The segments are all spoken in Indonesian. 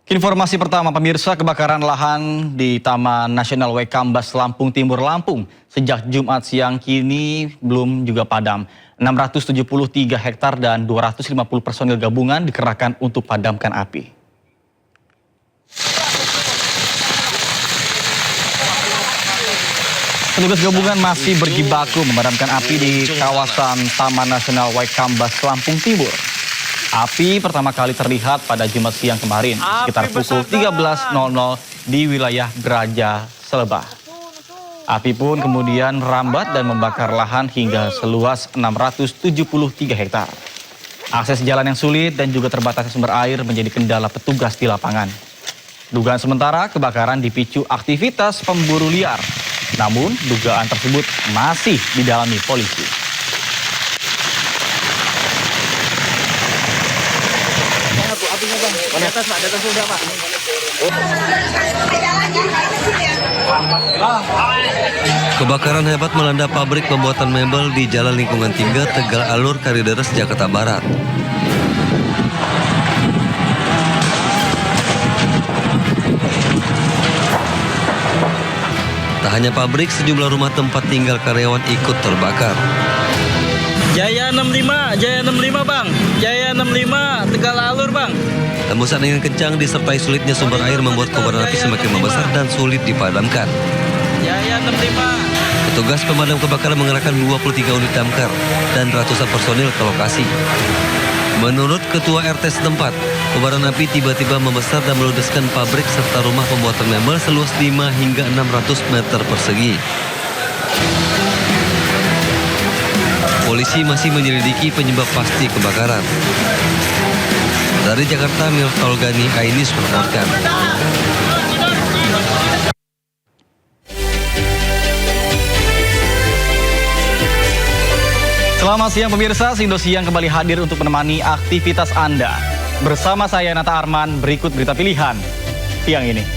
Informasi pertama, pemirsa, kebakaran lahan di Taman Nasional Waikambas, Lampung Timur, Lampung sejak Jumat siang kini belum juga padam. 673 hektar dan 250 personil gabungan dikerahkan untuk padamkan api. Petugas gabungan masih berjibaku memadamkan api di kawasan Taman Nasional Waikambas, Lampung Timur. Api pertama kali terlihat pada Jumat siang kemarin, sekitar pukul 13.00 di wilayah Geraja Selebah. Api pun kemudian merambat dan membakar lahan hingga seluas 673 hektar. Akses jalan yang sulit dan juga terbatasnya sumber air menjadi kendala petugas di lapangan. Dugaan sementara kebakaran dipicu aktivitas pemburu liar. Namun dugaan tersebut masih didalami polisi. Kebakaran hebat melanda pabrik pembuatan mebel di Jalan Lingkungan 3, Tegal Alur, Kalideres, Jakarta Barat. Tak hanya pabrik, sejumlah rumah tempat tinggal karyawan ikut terbakar. Jaya 65 bang, Jaya 65 Tegal Alur bang. Hembusan angin kencang disertai sulitnya sumber air membuat kobaran api semakin membesar dan sulit dipadamkan. Jaya 65. Petugas pemadam kebakaran mengerahkan 23 unit damkar dan ratusan personil ke lokasi. Menurut Ketua RT setempat, kobaran api tiba-tiba membesar dan meludeskan pabrik serta rumah pembuatan mebel seluas 5 hingga 600 meter persegi. Polisi masih menyelidiki penyebab pasti kebakaran. Dari Jakarta, Mirta Gani, Ainis melaporkan. Selamat siang pemirsa, Indosiang kembali hadir untuk menemani aktivitas Anda. Bersama saya Nata Arman, berikut berita pilihan siang ini.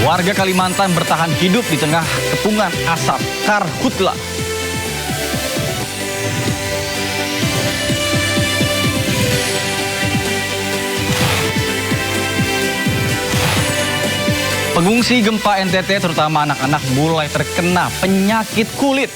Warga Kalimantan bertahan hidup di tengah kepungan asap karhutla. Pengungsi gempa NTT terutama anak-anak mulai terkena penyakit kulit.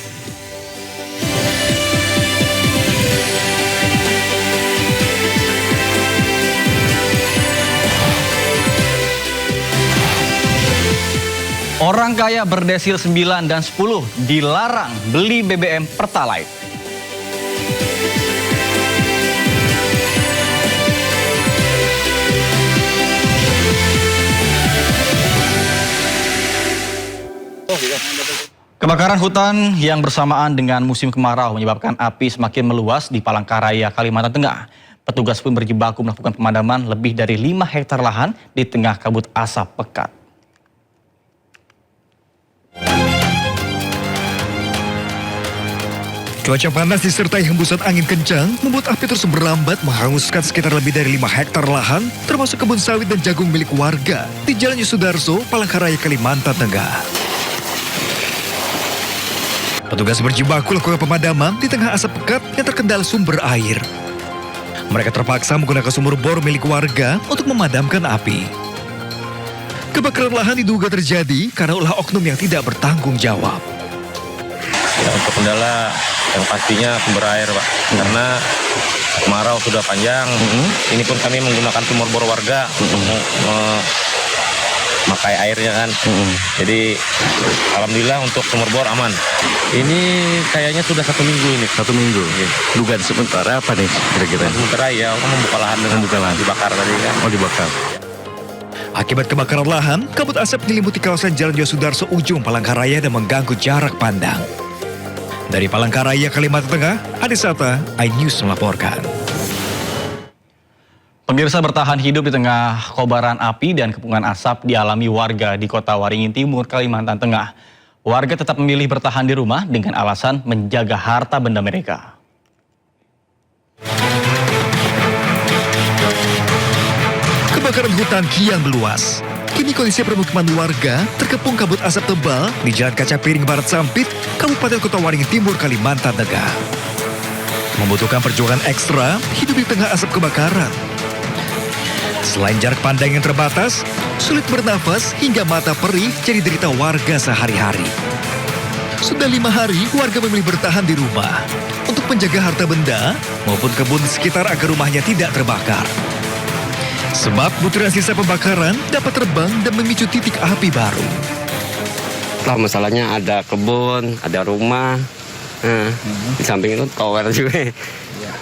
Orang kaya berdesil 9 dan 10 dilarang beli BBM Pertalite. Kebakaran hutan yang bersamaan dengan musim kemarau menyebabkan api semakin meluas di Palangkaraya, Kalimantan Tengah. Petugas pun berjibaku melakukan pemadaman lebih dari 5 hektar lahan di tengah kabut asap pekat. Cuaca panas disertai hembusan angin kencang membuat api terus merambat menghanguskan sekitar lebih dari 5 hektar lahan, termasuk kebun sawit dan jagung milik warga di Jalan Yosudarso, Palangkaraya, Kalimantan Tengah. Petugas berjibaku lakukan pemadaman di tengah asap pekat yang terkendala sumber air. Mereka terpaksa menggunakan sumur bor milik warga untuk memadamkan api. Kebakaran lahan diduga terjadi karena ulah oknum yang tidak bertanggung jawab. Ya, untuk kendala yang pastinya sumber air, Pak. Karena kemarau sudah panjang. Ini pun kami menggunakan sumur bor warga untuk memakai airnya kan. Jadi alhamdulillah untuk sumur bor aman. Ini kayaknya sudah 1 minggu ini. 1 minggu. Ya. Dugaan sementara apa nih kira-kira? Sementara ya membuka lahan dengan dibakar tadi kan. Oh, dibakar. Akibat kebakaran lahan, kabut asap menyelimuti kawasan Jalan Yosudarso ujung Palangkaraya dan mengganggu jarak pandang. Dari Palangkaraya, Kalimantan Tengah, Adisata, iNews melaporkan. Pemirsa, bertahan hidup di tengah kobaran api dan kepungan asap dialami warga di Kota Waringin Timur, Kalimantan Tengah. Warga tetap memilih bertahan di rumah dengan alasan menjaga harta benda mereka. Kebakaran hutan kian meluas. Kini kondisi permukiman warga terkepung kabut asap tebal di Jalan Kaca Piring Barat Sampit, Kabupaten Kota Waringin Timur, Kalimantan Tengah. Membutuhkan perjuangan ekstra hidup di tengah asap kebakaran. Selain jarak pandang yang terbatas, sulit bernafas hingga mata perih jadi derita warga sehari-hari. Sudah 5 hari warga memilih bertahan di rumah untuk menjaga harta benda maupun kebun di sekitar agar rumahnya tidak terbakar. Sebab butiran sisa pembakaran dapat terbang dan memicu titik api baru. Lah masalahnya ada kebun, ada rumah, di samping itu tower juga.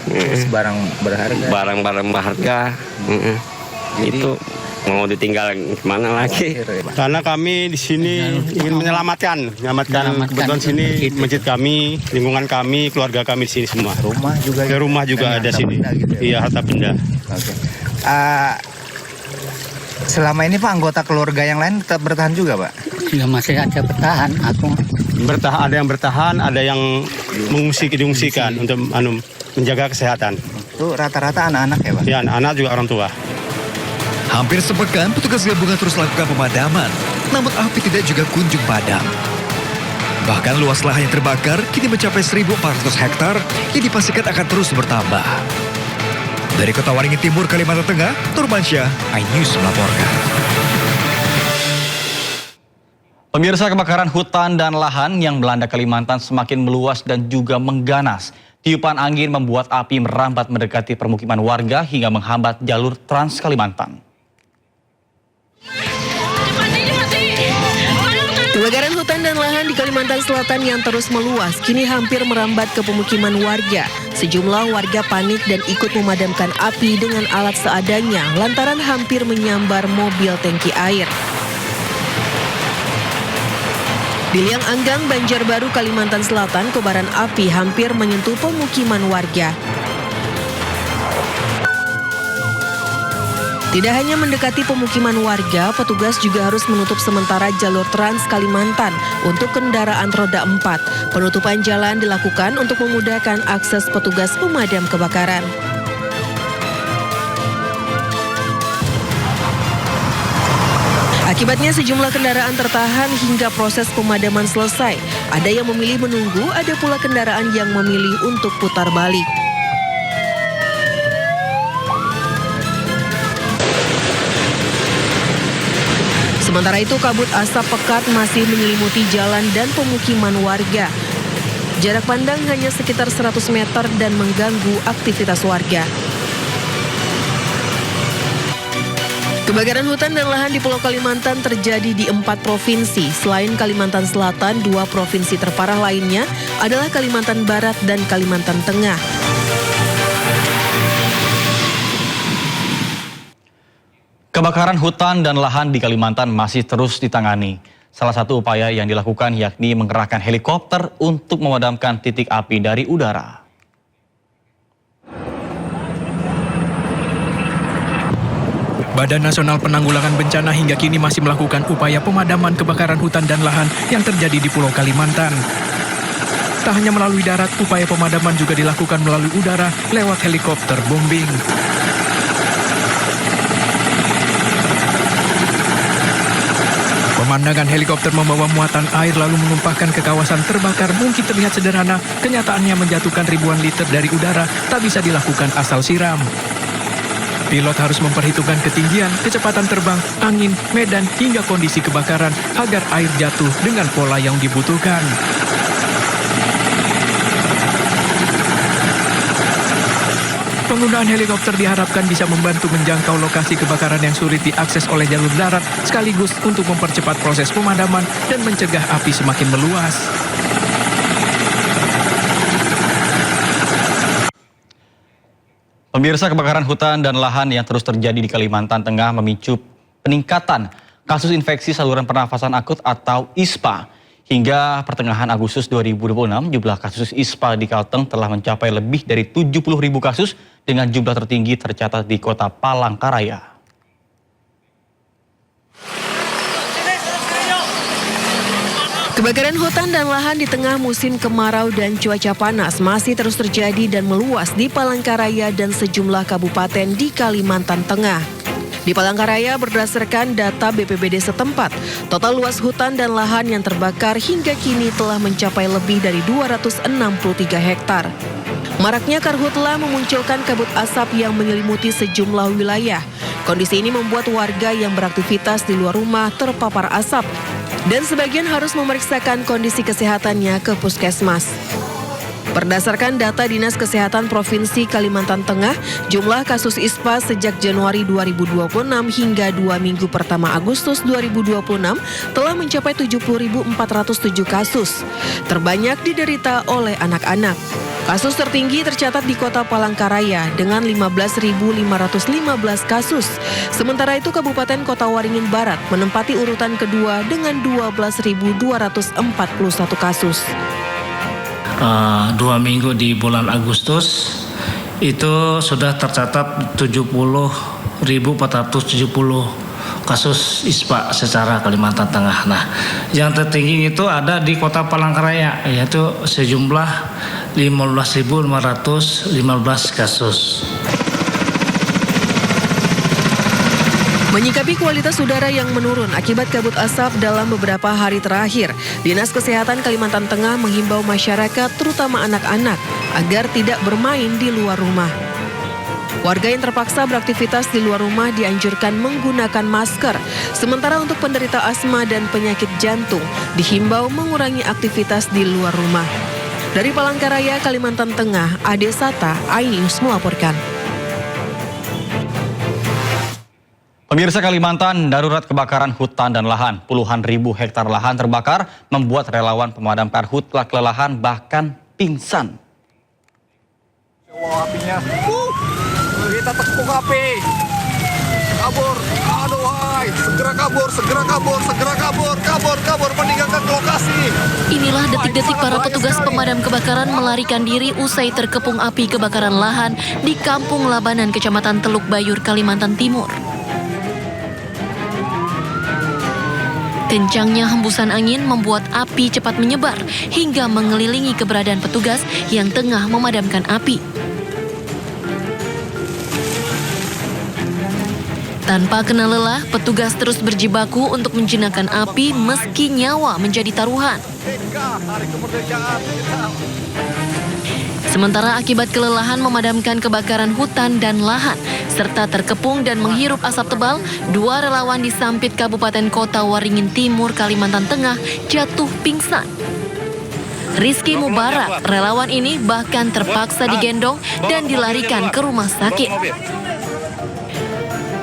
Terus barang berharga. Barang-barang berharga. Itu mau ditinggal gimana lagi? Karena kami di sini ingin menyelamatkan kebetulan sini masjid kami, lingkungan kami, keluarga kami di sini semua. Rumah juga ada sini. Gitu ya? Iya, harta benda. Oke. Selama ini Pak, anggota keluarga yang lain tetap bertahan juga Pak? Ya masih ada bertahan. Ada yang bertahan, ada yang diungsikan untuk menjaga kesehatan. Itu rata-rata anak-anak ya Pak? Ya, anak juga orang tua. Hampir sepekan petugas gabungan terus melakukan pemadaman, namun api tidak juga kunjung padam. Bahkan luas lahan yang terbakar kini mencapai 1.400 hektar yang dipastikan akan terus bertambah. Dari Kota Waringin Timur, Kalimantan Tengah, Nurmansyah, iNews melaporkan. Pemirsa, kebakaran hutan dan lahan yang melanda Kalimantan semakin meluas dan juga mengganas. Tiupan angin membuat api merambat mendekati permukiman warga hingga menghambat jalur Trans Kalimantan. Kebakaran hutan dan lahan di Kalimantan Selatan yang terus meluas kini hampir merambat ke pemukiman warga. Sejumlah warga panik dan ikut memadamkan api dengan alat seadanya lantaran hampir menyambar mobil tangki air. Di Liang Anggang, Banjarbaru, Kalimantan Selatan, kobaran api hampir menyentuh pemukiman warga. Tidak hanya mendekati pemukiman warga, petugas juga harus menutup sementara jalur Trans Kalimantan untuk kendaraan roda 4. Penutupan jalan dilakukan untuk memudahkan akses petugas pemadam kebakaran. Akibatnya sejumlah kendaraan tertahan hingga proses pemadaman selesai. Ada yang memilih menunggu, ada pula kendaraan yang memilih untuk putar balik. Sementara itu kabut asap pekat masih menyelimuti jalan dan pemukiman warga. Jarak pandang hanya sekitar 100 meter dan mengganggu aktivitas warga. Kebakaran hutan dan lahan di Pulau Kalimantan terjadi di 4 provinsi. Selain Kalimantan Selatan, 2 provinsi terparah lainnya adalah Kalimantan Barat dan Kalimantan Tengah. Kebakaran hutan dan lahan di Kalimantan masih terus ditangani. Salah satu upaya yang dilakukan yakni mengerahkan helikopter untuk memadamkan titik api dari udara. Badan Nasional Penanggulangan Bencana hingga kini masih melakukan upaya pemadaman kebakaran hutan dan lahan yang terjadi di Pulau Kalimantan. Tak hanya melalui darat, upaya pemadaman juga dilakukan melalui udara lewat helikopter bombing. Pemandangan helikopter membawa muatan air lalu menumpahkan ke kawasan terbakar mungkin terlihat sederhana, kenyataannya menjatuhkan ribuan liter dari udara tak bisa dilakukan asal siram. Pilot harus memperhitungkan ketinggian, kecepatan terbang, angin, medan, hingga kondisi kebakaran agar air jatuh dengan pola yang dibutuhkan. Penggunaan helikopter diharapkan bisa membantu menjangkau lokasi kebakaran yang sulit diakses oleh jalur darat, sekaligus untuk mempercepat proses pemadaman dan mencegah api semakin meluas. Pemirsa, kebakaran hutan dan lahan yang terus terjadi di Kalimantan Tengah memicu peningkatan kasus infeksi saluran pernafasan akut atau ISPA. Hingga pertengahan Agustus 2026, jumlah kasus ISPA di Kalteng telah mencapai lebih dari 70.000 kasus dengan jumlah tertinggi tercatat di kota Palangkaraya. Kebakaran hutan dan lahan di tengah musim kemarau dan cuaca panas masih terus terjadi dan meluas di Palangkaraya dan sejumlah kabupaten di Kalimantan Tengah. Di Palangkaraya berdasarkan data BPBD setempat, total luas hutan dan lahan yang terbakar hingga kini telah mencapai lebih dari 263 hektar. Maraknya karhutla memunculkan kabut asap yang menyelimuti sejumlah wilayah. Kondisi ini membuat warga yang beraktivitas di luar rumah terpapar asap dan sebagian harus memeriksakan kondisi kesehatannya ke puskesmas. Berdasarkan data Dinas Kesehatan Provinsi Kalimantan Tengah, jumlah kasus ISPA sejak Januari 2026 hingga 2 minggu pertama Agustus 2026 telah mencapai 70.407 kasus. Terbanyak diderita oleh anak-anak. Kasus tertinggi tercatat di Kota Palangkaraya dengan 15.515 kasus. Sementara itu Kabupaten Kota Waringin Barat menempati urutan kedua dengan 12.241 kasus. 2 minggu di bulan Agustus itu sudah tercatat 70.470 kasus ISPA secara Kalimantan Tengah. Nah, yang tertinggi itu ada di Kota Palangkaraya, yaitu sejumlah 15.515 kasus. Menyikapi kualitas udara yang menurun akibat kabut asap dalam beberapa hari terakhir, Dinas Kesehatan Kalimantan Tengah menghimbau masyarakat, terutama anak-anak, agar tidak bermain di luar rumah. Warga yang terpaksa beraktivitas di luar rumah dianjurkan menggunakan masker, sementara untuk penderita asma dan penyakit jantung dihimbau mengurangi aktivitas di luar rumah. Dari Palangkaraya, Kalimantan Tengah, Ade Sata, iNews melaporkan. Pemirsa, Kalimantan, darurat kebakaran hutan dan lahan. Puluhan ribu hektar lahan terbakar membuat relawan pemadam karhutla kelelahan bahkan pingsan. Apinya, kita tekuk api. Kabur, aduh hai, segera kabur, meninggalkan lokasi. Inilah detik-detik para petugas pemadam kebakaran melarikan diri usai terkepung api kebakaran lahan di Kampung Labanan, Kecamatan Teluk Bayur, Kalimantan Timur. Kencangnya hembusan angin membuat api cepat menyebar hingga mengelilingi keberadaan petugas yang tengah memadamkan api. Tanpa kena lelah, petugas terus berjibaku untuk menjinakkan api meski nyawa menjadi taruhan. Sementara akibat kelelahan memadamkan kebakaran hutan dan lahan, serta terkepung dan menghirup asap tebal, 2 relawan di Sampit Kabupaten Kota Waringin Timur, Kalimantan Tengah jatuh pingsan. Rizky Mubarak, relawan ini bahkan terpaksa digendong dan dilarikan ke rumah sakit.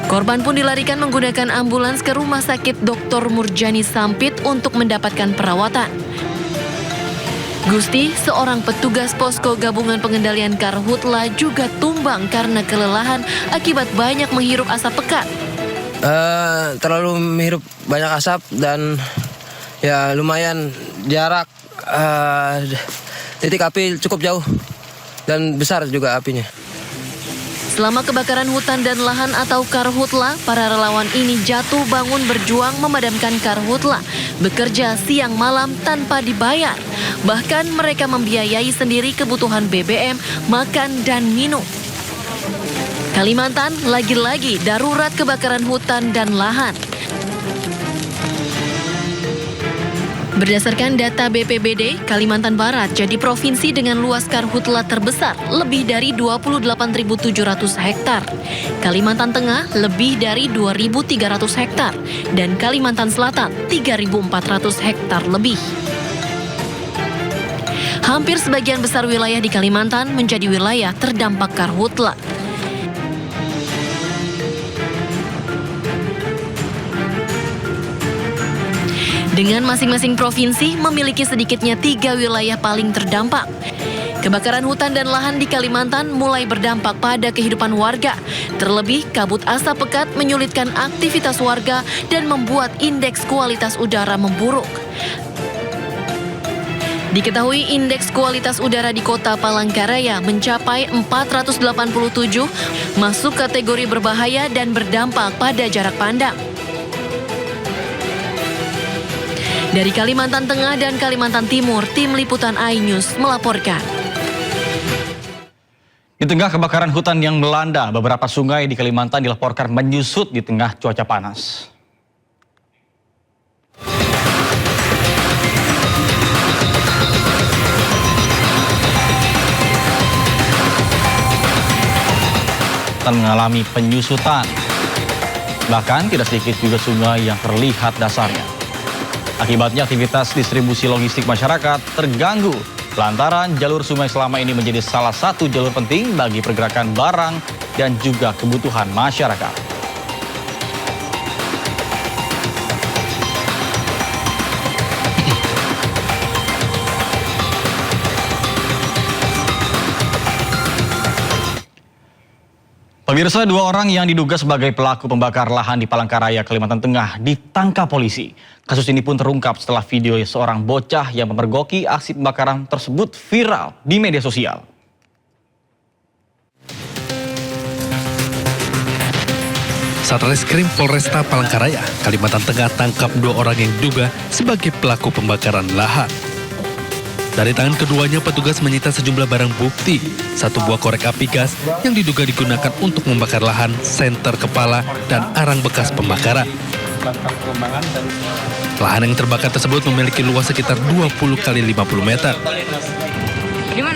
Korban pun dilarikan menggunakan ambulans ke Rumah Sakit Dr. Murjani Sampit untuk mendapatkan perawatan. Gusti, seorang petugas posko gabungan pengendalian karhutla, juga tumbang karena kelelahan akibat banyak menghirup asap pekat. Terlalu menghirup banyak asap dan ya lumayan jarak titik api cukup jauh dan besar juga apinya. Selama kebakaran hutan dan lahan atau karhutla, para relawan ini jatuh bangun berjuang memadamkan karhutla, bekerja siang malam tanpa dibayar. Bahkan mereka membiayai sendiri kebutuhan BBM, makan, dan minum. Kalimantan lagi-lagi darurat kebakaran hutan dan lahan. Berdasarkan data BPBD, Kalimantan Barat jadi provinsi dengan luas karhutla terbesar, lebih dari 28.700 hektar. Kalimantan Tengah lebih dari 2.300 hektar, dan Kalimantan Selatan 3.400 hektar lebih. Hampir sebagian besar wilayah di Kalimantan menjadi wilayah terdampak karhutla. Dengan masing-masing provinsi memiliki sedikitnya 3 wilayah paling terdampak. Kebakaran hutan dan lahan di Kalimantan mulai berdampak pada kehidupan warga. Terlebih, kabut asap pekat menyulitkan aktivitas warga dan membuat indeks kualitas udara memburuk. Diketahui indeks kualitas udara di Kota Palangkaraya mencapai 487, masuk kategori berbahaya dan berdampak pada jarak pandang. Dari Kalimantan Tengah dan Kalimantan Timur, Tim Liputan iNews melaporkan. Di tengah kebakaran hutan yang melanda, beberapa sungai di Kalimantan dilaporkan menyusut di tengah cuaca panas. Mengalami penyusutan. Bahkan tidak sedikit juga sungai yang terlihat dasarnya. Akibatnya aktivitas distribusi logistik masyarakat terganggu lantaran jalur sungai selama ini menjadi salah satu jalur penting bagi pergerakan barang dan juga kebutuhan masyarakat. Pemirsa, 2 orang yang diduga sebagai pelaku pembakar lahan di Palangkaraya, Kalimantan Tengah ditangkap polisi. Kasus ini pun terungkap setelah video seorang bocah yang memergoki aksi pembakaran tersebut viral di media sosial. Satreskrim Polresta Palangkaraya, Kalimantan Tengah tangkap 2 orang yang diduga sebagai pelaku pembakaran lahan. Dari tangan keduanya, petugas menyita sejumlah barang bukti, 1 buah korek api gas yang diduga digunakan untuk membakar lahan, senter kepala, dan arang bekas pembakaran. Lahan yang terbakar tersebut memiliki luas sekitar 20 kali 50 meter.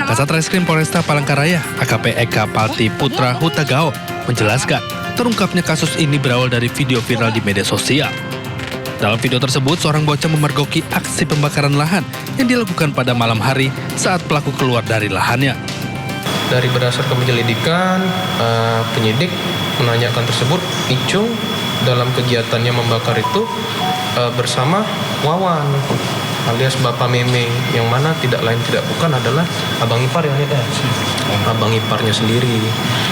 Kasat Reskrim Polresta Palangkaraya, AKP Eka Palti Putra Hutagao, menjelaskan terungkapnya kasus ini berawal dari video viral di media sosial. Dalam video tersebut, seorang bocah memergoki aksi pembakaran lahan yang dilakukan pada malam hari saat pelaku keluar dari lahannya. Dari berdasarkan penyelidikan, penyidik menanyakan tersebut, Icung dalam kegiatannya membakar itu bersama Wawan alias Bapak Meme, yang mana tidak lain tidak bukan adalah abang ipar yang ada, abang iparnya sendiri.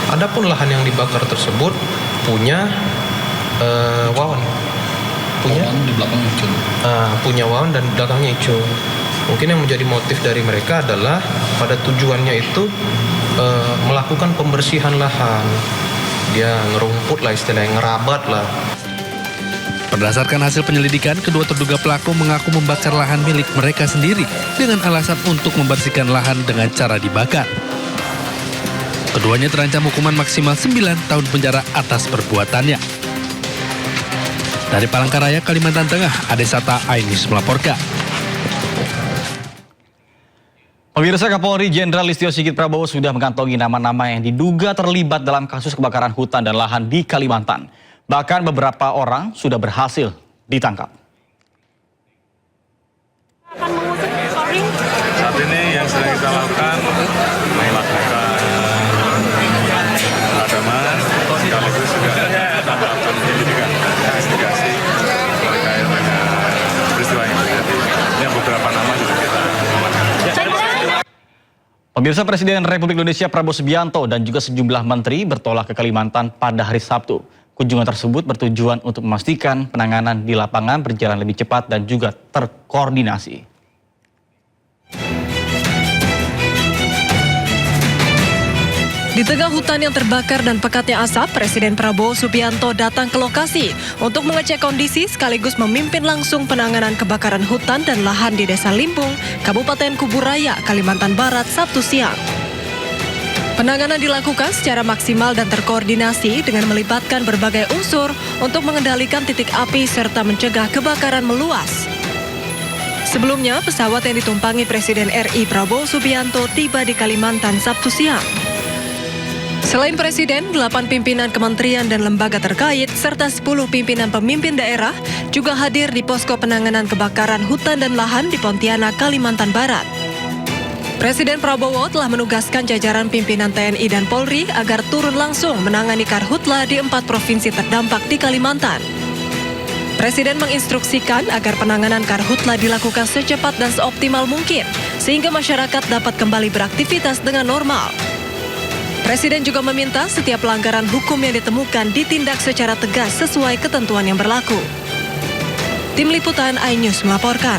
Adapun lahan yang dibakar tersebut punya Wawan. Di belakang Icung. Punya Wawan dan di belakangnya Icung. Mungkin yang menjadi motif dari mereka adalah pada tujuannya itu melakukan pembersihan lahan. Dia ngerumput lah, istilahnya ngerabat lah. Berdasarkan hasil penyelidikan, kedua terduga pelaku mengaku membakar lahan milik mereka sendiri dengan alasan untuk membersihkan lahan dengan cara dibakar. Keduanya terancam hukuman maksimal 9 tahun penjara atas perbuatannya. Dari Palangkaraya, Kalimantan Tengah, Adesata Ainus melaporkan. Pemirsa, Kapolri Jenderal Listio Sigit Prabowo sudah mengantongi nama-nama yang diduga terlibat dalam kasus kebakaran hutan dan lahan di Kalimantan. Bahkan beberapa orang sudah berhasil ditangkap. Saat ini yang sedang kita lakukan melakukan pemadaman sekaligus juga melakukan penyelidikan investigasi terkait dengan peristiwa yang terjadi. Yang beberapa nama juga kita amankan. Pemirsa, Presiden Republik Indonesia Prabowo Subianto dan juga sejumlah menteri bertolak ke Kalimantan pada hari Sabtu. Kunjungan tersebut bertujuan untuk memastikan penanganan di lapangan berjalan lebih cepat dan juga terkoordinasi. Di tengah hutan yang terbakar dan pekatnya asap, Presiden Prabowo Subianto datang ke lokasi untuk mengecek kondisi sekaligus memimpin langsung penanganan kebakaran hutan dan lahan di Desa Limpung, Kabupaten Kuburaya, Kalimantan Barat, Sabtu siang. Penanganan dilakukan secara maksimal dan terkoordinasi dengan melibatkan berbagai unsur untuk mengendalikan titik api serta mencegah kebakaran meluas. Sebelumnya, pesawat yang ditumpangi Presiden RI Prabowo Subianto tiba di Kalimantan Sabtu siang. Selain Presiden, 8 pimpinan kementerian dan lembaga terkait, serta 10 pimpinan pemimpin daerah juga hadir di posko penanganan kebakaran hutan dan lahan di Pontianak, Kalimantan Barat. Presiden Prabowo telah menugaskan jajaran pimpinan TNI dan Polri agar turun langsung menangani karhutla di 4 provinsi terdampak di Kalimantan. Presiden menginstruksikan agar penanganan karhutla dilakukan secepat dan seoptimal mungkin, sehingga masyarakat dapat kembali beraktivitas dengan normal. Presiden juga meminta setiap pelanggaran hukum yang ditemukan ditindak secara tegas sesuai ketentuan yang berlaku. Tim Liputan iNews melaporkan.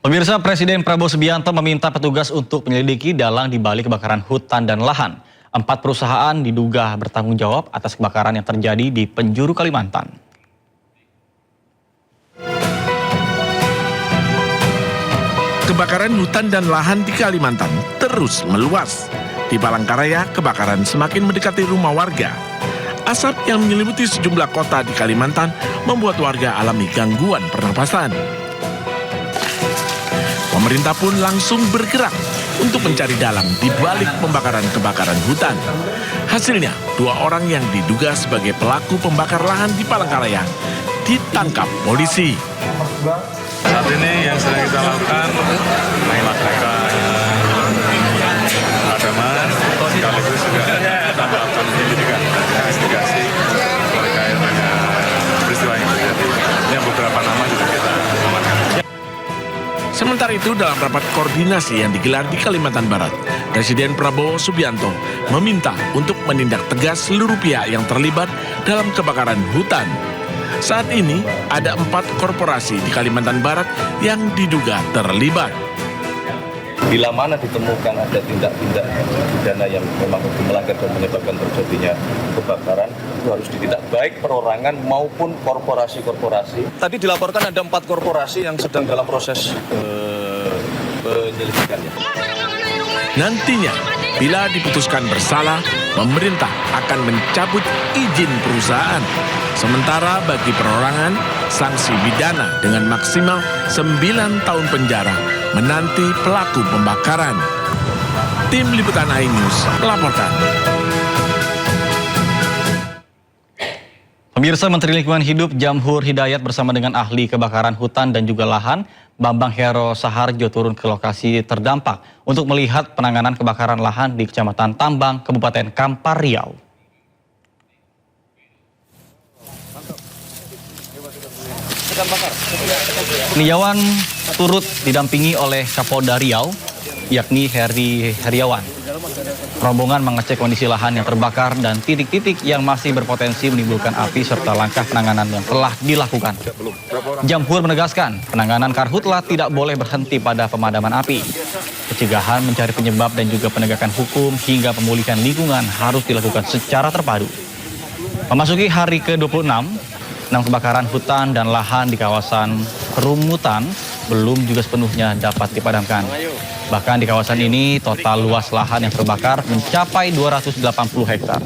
Pemirsa, Presiden Prabowo Subianto meminta petugas untuk menyelidiki dalang di balik kebakaran hutan dan lahan. 4 perusahaan diduga bertanggung jawab atas kebakaran yang terjadi di penjuru Kalimantan. Kebakaran hutan dan lahan di Kalimantan terus meluas. Di Palangkaraya, kebakaran semakin mendekati rumah warga. Asap yang menyelimuti sejumlah kota di Kalimantan membuat warga alami gangguan pernapasan. Pemerintah pun langsung bergerak untuk mencari dalang di balik pembakaran kebakaran hutan. Hasilnya, 2 orang yang diduga sebagai pelaku pembakar lahan di Palangkaraya ditangkap polisi. Saat ini yang sedang kita lakukan melakukan pemadaman sekaligus juga kita melakukan penyelidikan investigasi terkait dengan peristiwa yang terjadi. Ini beberapa nama juga kita amankan. Sementara itu, dalam rapat koordinasi yang digelar di Kalimantan Barat, Presiden Prabowo Subianto meminta untuk menindak tegas seluruh pihak yang terlibat dalam kebakaran hutan. Saat ini, ada 4 korporasi di Kalimantan Barat yang diduga terlibat. Bila mana ditemukan ada tindak-tindak pidana yang memang melanggar dan menyebabkan terjadinya kebakaran, itu harus ditindak baik perorangan maupun korporasi-korporasi. Tadi dilaporkan ada 4 korporasi yang sedang dalam proses penyelidikannya. Nantinya, bila diputuskan bersalah, pemerintah akan mencabut izin perusahaan. Sementara bagi perorangan, sanksi pidana dengan maksimal 9 tahun penjara menanti pelaku pembakaran. Tim Liputan iNews melaporkan. Pemirsa, Menteri Lingkungan Hidup Jamhur Hidayat bersama dengan ahli kebakaran hutan dan juga lahan, Bambang Hero Saharjo turun ke lokasi terdampak untuk melihat penanganan kebakaran lahan di Kecamatan Tambang, Kabupaten Kampar Riau. Peninjauan turut didampingi oleh Kapolda Riau, yakni Heri Heriawan. Rombongan mengecek kondisi lahan yang terbakar dan titik-titik yang masih berpotensi menimbulkan api serta langkah penanganan yang telah dilakukan. Jamhur menegaskan penanganan karhutla tidak boleh berhenti pada pemadaman api. Pencegahan, mencari penyebab dan juga penegakan hukum hingga pemulihan lingkungan harus dilakukan secara terpadu. Memasuki hari ke-26, 6 kebakaran hutan dan lahan di kawasan Perumutan belum juga sepenuhnya dapat dipadamkan. Bahkan di kawasan ini total luas lahan yang terbakar mencapai 280 hektar.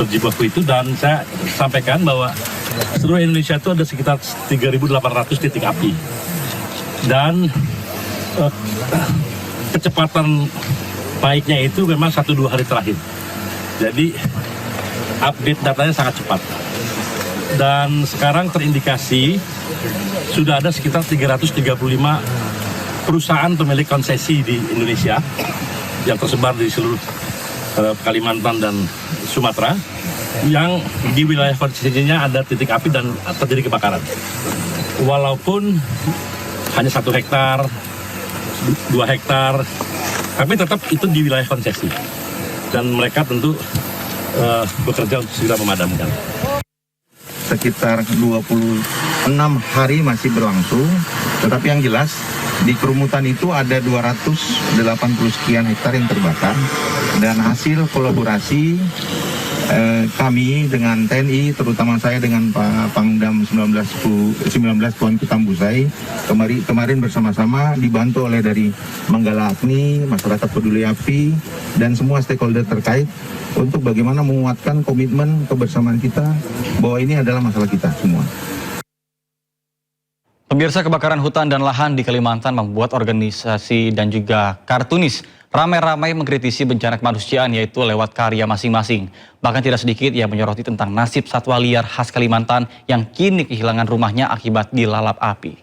Berjibaku itu, dan saya sampaikan bahwa seluruh Indonesia itu ada sekitar 3.800 titik api. Dan kecepatan baiknya itu memang 1-2 hari terakhir. Jadi update datanya sangat cepat. Dan sekarang terindikasi sudah ada sekitar 335 perusahaan pemilik konsesi di Indonesia yang tersebar di seluruh Kalimantan dan Sumatera yang di wilayah konsesinya ada titik api dan terjadi kebakaran. Walaupun hanya 1 hektar, 2 hektar, tapi tetap itu di wilayah konsesi. Dan mereka tentu bekerja untuk segera memadamkan. Sekitar 26 hari masih berlangsung, tetapi yang jelas di Kerumutan itu ada 280 sekian hektar yang terbakar, dan hasil kolaborasi kami dengan TNI, terutama saya dengan Pak Pangdam 19 Puan Kutambusai, kemarin bersama-sama dibantu oleh dari Manggala Agni, masyarakat peduli api, dan semua stakeholder terkait untuk bagaimana menguatkan komitmen kebersamaan kita bahwa ini adalah masalah kita semua. Pemirsa, kebakaran hutan dan lahan di Kalimantan membuat organisasi dan juga kartunis ramai-ramai mengkritisi bencana kemanusiaan, yaitu lewat karya masing-masing. Bahkan tidak sedikit yang menyoroti tentang nasib satwa liar khas Kalimantan yang kini kehilangan rumahnya akibat dilalap api.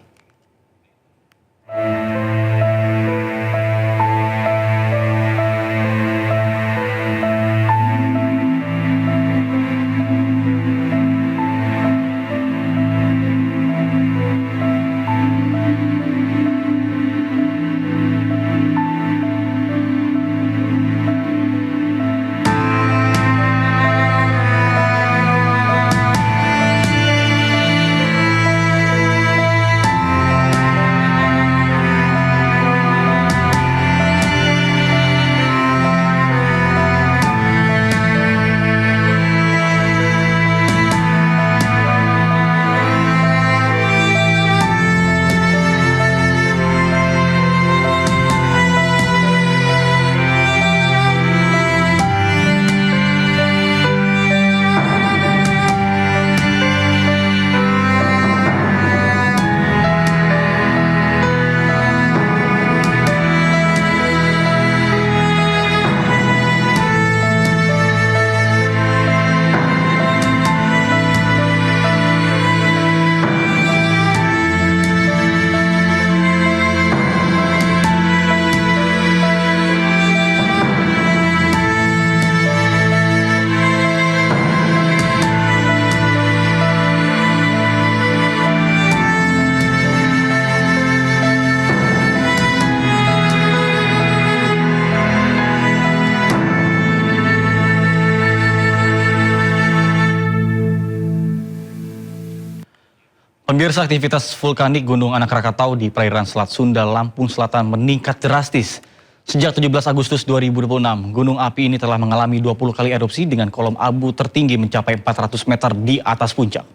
Pemirsa, aktivitas vulkanik Gunung Anak Rakatau di perairan Selat Sunda, Lampung Selatan meningkat drastis. Sejak 17 Agustus 2026, gunung api ini telah mengalami 20 kali erupsi dengan kolom abu tertinggi mencapai 400 meter di atas puncak.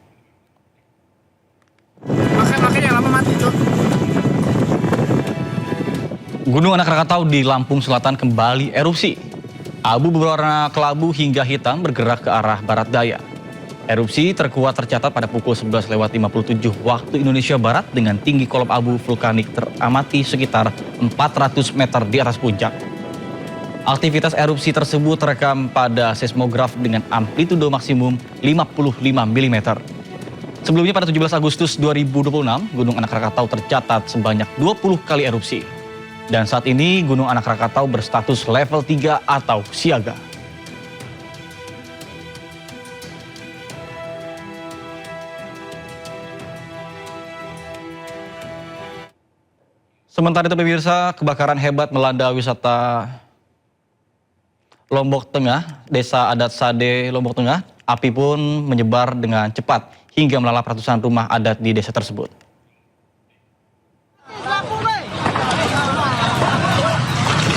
Makanya lama mati itu. Gunung Anak Rakatau di Lampung Selatan kembali erupsi. Abu berwarna kelabu hingga hitam bergerak ke arah barat daya. Erupsi terkuat tercatat pada pukul 11.57 waktu Indonesia Barat dengan tinggi kolom abu vulkanik teramati sekitar 400 meter di atas puncak. Aktivitas erupsi tersebut terekam pada seismograf dengan amplitudo maksimum 55 mm. Sebelumnya pada 17 Agustus 2026, Gunung Anak Rakatau tercatat sebanyak 20 kali erupsi. Dan saat ini Gunung Anak Rakatau berstatus level 3 atau siaga. Sementara itu pemirsa, kebakaran hebat melanda wisata Lombok Tengah, Desa Adat Sade, Lombok Tengah. Api pun menyebar dengan cepat hingga melalap ratusan rumah adat di desa tersebut.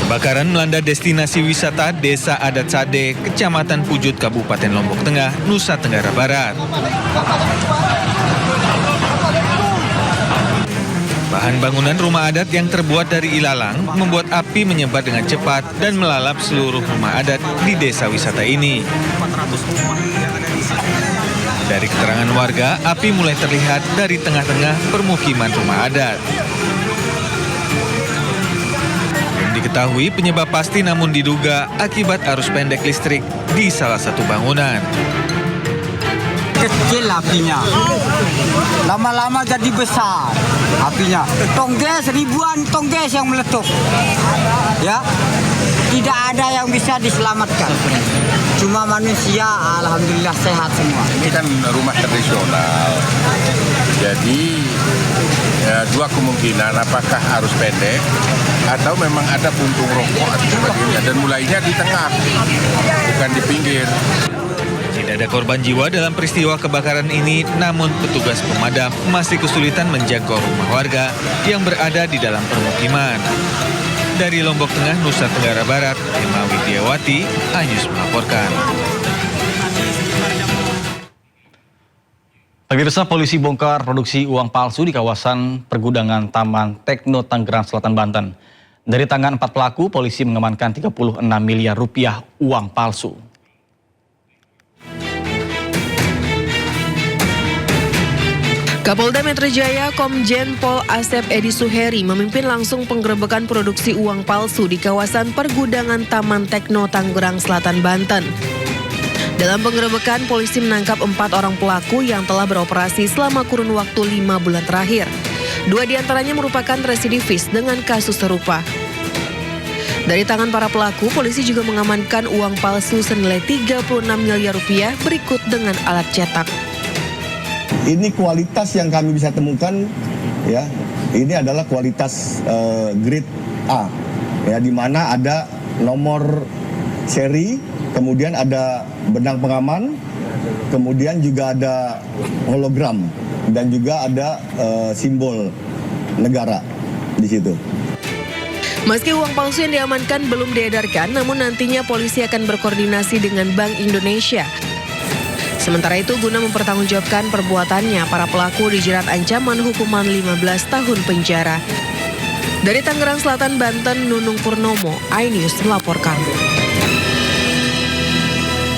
Kebakaran melanda destinasi wisata Desa Adat Sade, Kecamatan Pujut, Kabupaten Lombok Tengah, Nusa Tenggara Barat. Bahan bangunan rumah adat yang terbuat dari ilalang membuat api menyebar dengan cepat dan melalap seluruh rumah adat di desa wisata ini. Dari keterangan warga, api mulai terlihat dari tengah-tengah permukiman rumah adat. Belum diketahui penyebab pasti, namun diduga akibat arus pendek listrik di salah satu bangunan. Kecil apinya, lama-lama jadi besar apinya. Tongges, ribuan tongges yang meletup, ya, tidak ada yang bisa diselamatkan. Cuma manusia, alhamdulillah sehat semua. Ini kan rumah tradisional, jadi ya, dua kemungkinan, apakah arus pendek atau memang ada puntung rokok atau sebagainya, dan mulainya di tengah, bukan di pinggir. Tidak ada korban jiwa dalam peristiwa kebakaran ini, namun petugas pemadam masih kesulitan menjangkau rumah warga yang berada di dalam permukiman. Dari Lombok Tengah, Nusa Tenggara Barat, Emma Widiawati, Ayus melaporkan. Pemirsa, polisi bongkar produksi uang palsu di kawasan pergudangan Taman Tekno Tangerang Selatan, Banten. Dari tangan 4 pelaku, polisi mengamankan 36 miliar rupiah uang palsu. Kapolda Metro Jaya Komjen Pol Asep Edi Suheri memimpin langsung penggerebekan produksi uang palsu di kawasan pergudangan Taman Tekno Tangerang Selatan, Banten. Dalam penggerebekan, polisi menangkap 4 orang pelaku yang telah beroperasi selama kurun waktu 5 bulan terakhir. 2 diantaranya merupakan residivis dengan kasus serupa. Dari tangan para pelaku, polisi juga mengamankan uang palsu senilai 36 miliar rupiah berikut dengan alat cetak. Ini kualitas yang kami bisa temukan, ya. Ini adalah kualitas grade A, ya, di mana ada nomor seri, kemudian ada benang pengaman, kemudian juga ada hologram dan juga ada simbol negara di situ. Meski uang palsu yang diamankan belum diedarkan, namun nantinya polisi akan berkoordinasi dengan Bank Indonesia. Sementara itu, guna mempertanggungjawabkan perbuatannya, para pelaku dijerat ancaman hukuman 15 tahun penjara. Dari Tangerang Selatan, Banten, Nunung Purnomo, iNews melaporkan.